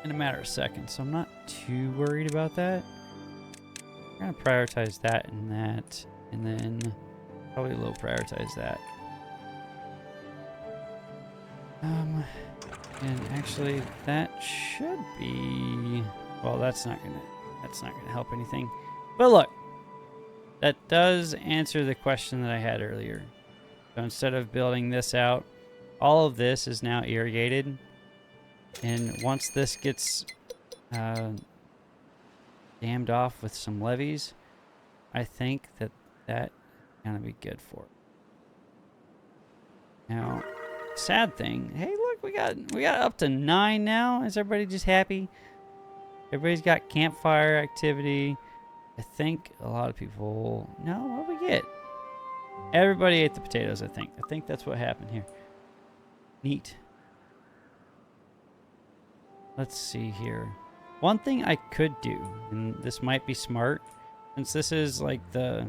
a matter of seconds, so I'm not too worried about that. I'm going to prioritize that and that, and then probably low prioritize that. And actually, that should be... Well, that's not going to That's not going to help anything. But look, that does answer the question that I had earlier. So instead of building this out, all of this is now irrigated. And once this gets dammed off with some levees, I think that that's going to be good for it. Now, sad thing. Hey, look, we got up to 9 now. Is everybody just happy? Everybody's got campfire activity. I think a lot of people... No, what did we get? Everybody ate the potatoes, I think. I think that's what happened here. Neat. Let's see here. One thing I could do, and this might be smart, since this is like the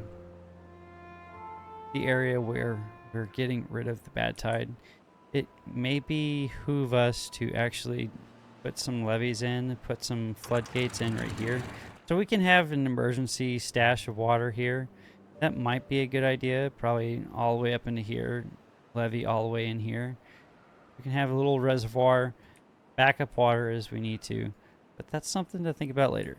area where we're getting rid of the bad tide, it may behoove us to actually put some levees in, put some floodgates in right here, so we can have an emergency stash of water here. That might be a good idea, probably all the way up into here, levee all the way in here. We can have a little reservoir, backup water as we need to, but that's something to think about later.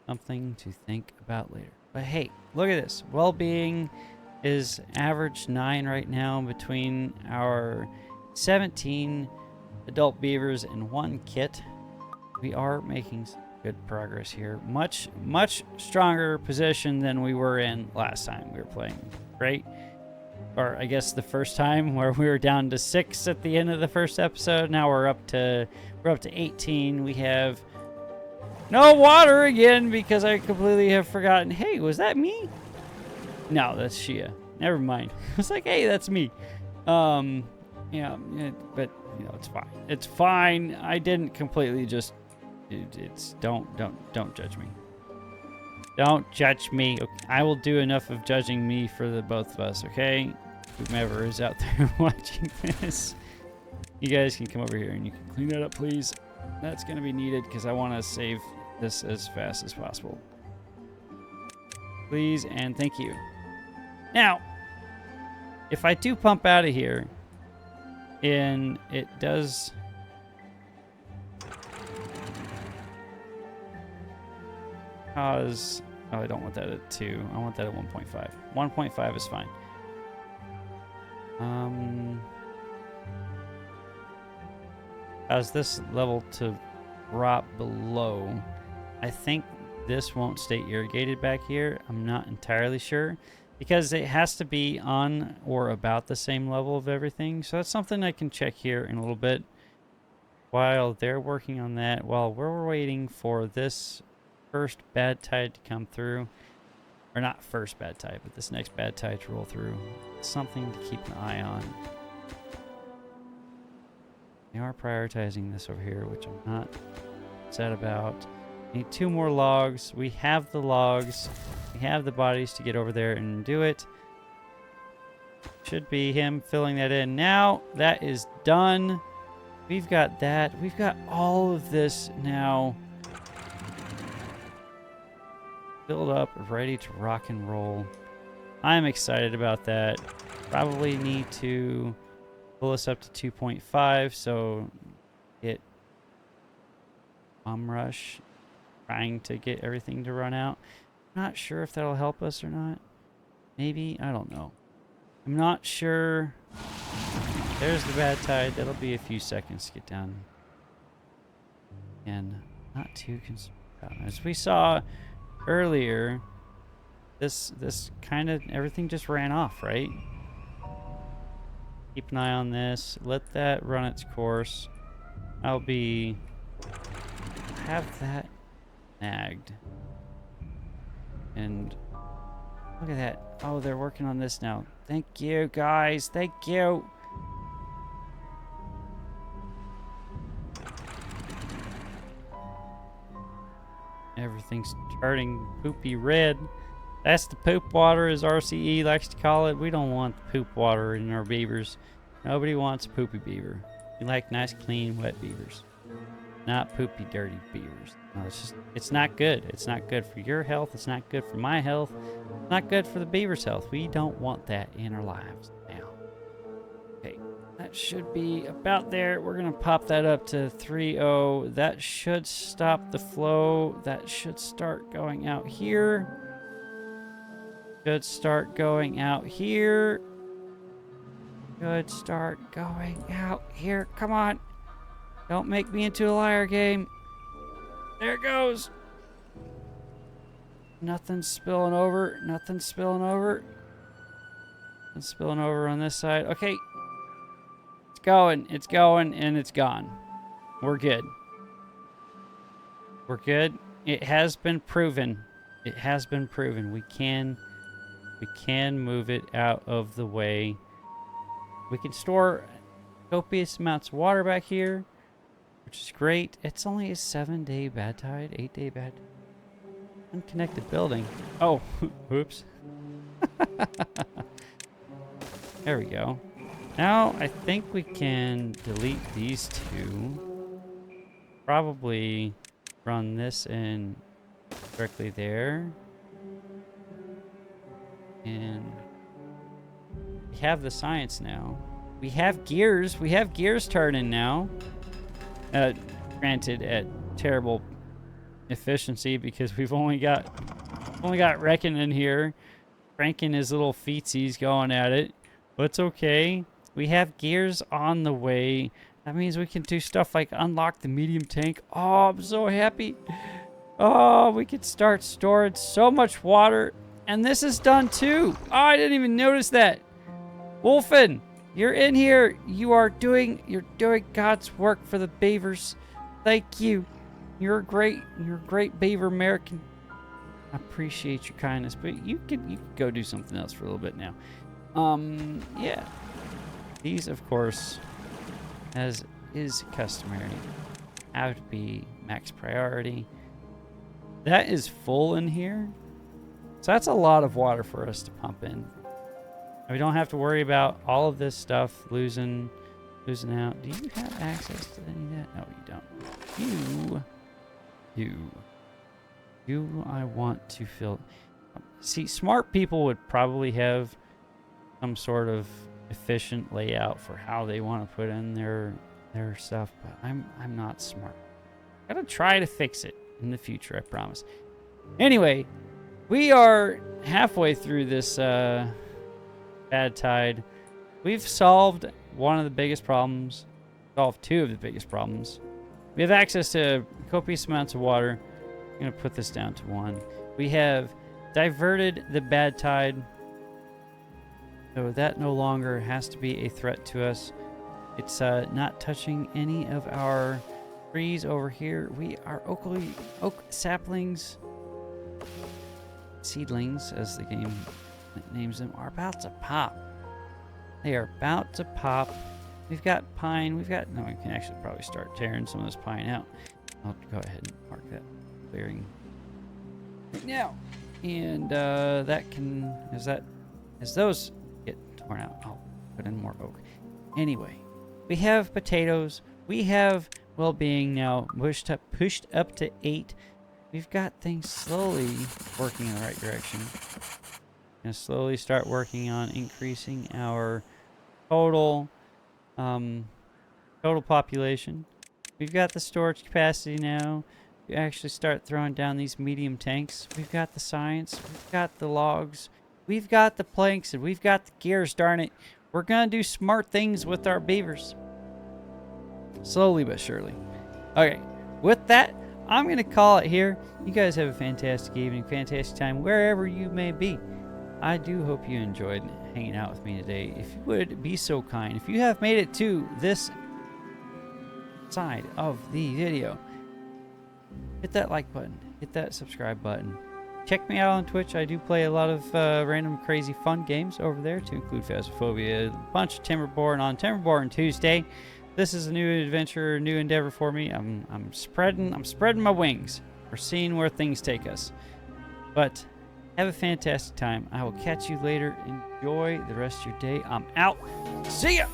Something to think about later. But hey, look at this. Well-being is average 9 right now between our 17 adult beavers and 1 kit. We are making some good progress here. Much stronger position than we were in last time we were playing, right? Or I guess the first time where we were down to 6 at the end of the first episode. Now we're up to 18. We have no water again because I completely have forgotten. Hey, was that me? No, that's Shia. Never mind. I was like, hey, that's me. Yeah, but you know, it's fine. It's fine. I didn't completely just. It's don't judge me. Don't judge me. Okay, I will do enough of judging me for the both of us. Okay, whomever is out there watching this, you guys can come over here and you can clean that up, please. That's gonna be needed because I want to save this as fast as possible. Please and thank you. Now, if I do pump out of here, and it does cause... Oh, I don't want that at 2. I want that at 1.5. 1.5 is fine. As this level to drop below, I think this won't stay irrigated back here. I'm not entirely sure because it has to be on or about the same level of everything. So that's something I can check here in a little bit while they're working on that, while we're waiting for this first bad tide to come through. Or not first bad tide, but this next bad tide to roll through. Something to keep an eye on. They are prioritizing this over here, which I'm not upset about. Need 2 more logs. We have the logs. We have the bodies to get over there and do it. Should be him filling that in. Now that is done. We've got that. We've got all of this now filled up, ready to rock and roll. I'm excited about that. Probably need to pull us up to 2.5, so get bomb rush, trying to get everything to run out. Not sure if that'll help us or not. Maybe, I don't know. I'm not sure. There's the bad tide. That'll be a few seconds to get down. And not too concerned about it. As we saw earlier, this kind of everything just ran off, right? Keep an eye on this. Let that run its course. I'll have that nagged. And look at that. Oh, they're working on this now. Thank you, guys. Thank you. Everything's turning poopy red. That's the poop water, as RCE likes to call it. We don't want poop water in our beavers. Nobody wants a poopy beaver. We like nice, clean, wet beavers. Not poopy, dirty beavers. No, it's not good. It's not good for your health. It's not good for my health. It's not good for the beaver's health. We don't want that in our lives now. Okay, That should be about there. We're going to pop that up to 3.0. That should stop the flow. That should start going out here. Should start going out here. Should start going out here. Come on. Don't make me into a liar game. There it goes. Nothing's spilling over. Nothing's spilling over. Nothing's spilling over on this side. Okay. It's going, and it's gone. We're good. We're good. It has been proven. It has been proven. We can move it out of the way. We can store copious amounts of water back here, which is great. It's only a 7-day bad tide, 8-day bad tide. Unconnected building. Oh, oops. There we go. Now, I think we can delete these two. Probably run this in directly there. And we have the science now. We have gears. We have gears turning now. Granted, at terrible efficiency because we've only got Reckon in here, cranking his little feetsies going at it. But it's okay. We have gears on the way. That means we can do stuff like unlock the medium tank. Oh, I'm so happy. Oh, we can start storing so much water. And this is done too. Oh, I didn't even notice that. Wolfen, you're in here. You're doing God's work for the beavers. Thank you. You're a great beaver American. I appreciate your kindness, but you could go do something else for a little bit now. Yeah. These, of course, as is customary, have to be max priority. That is full in here. So that's a lot of water for us to pump in. And we don't have to worry about all of this stuff losing out. Do you have access to any of that? No, you don't. You, I want to fill. See, smart people would probably have some sort of efficient layout for how they want to put in their stuff, but I'm not smart. Gotta try to fix it in the future, I promise. Anyway, we are halfway through this bad tide. We've solved one of the biggest problems, solved two of the biggest problems. We have access to copious amounts of water. I'm gonna put this down to 1. We have diverted the bad tide, so that no longer has to be a threat to us. It's not touching any of our trees over here. Our oak saplings, seedlings, as the game names them, are about to pop. They are about to pop. We've got pine. We can actually probably start tearing some of this pine out. I'll go ahead and mark that clearing right now. And as those get torn out, I'll put in more oak. Anyway, we have potatoes. We have well-being now pushed up to 8. We've got things slowly working in the right direction. Gonna slowly start working on increasing our total population. We've got the storage capacity now. We actually start throwing down these medium tanks. We've got the science. We've got the logs. We've got the planks, and we've got the gears. Darn it! We're gonna do smart things with our beavers. Slowly but surely. Okay, with that, I'm going to call it here. You guys have a fantastic evening, fantastic time, wherever you may be. I do hope you enjoyed hanging out with me today. If you would be so kind, if you have made it to this side of the video, hit that like button, hit that subscribe button. Check me out on Twitch. I do play a lot of random crazy fun games over there, to include Phasmophobia, a bunch of Timberborn on Timberborn Tuesday. This is a new adventure, new endeavor for me. I'm spreading my wings. We're seeing where things take us. But have a fantastic time. I will catch you later. Enjoy the rest of your day. I'm out. See ya.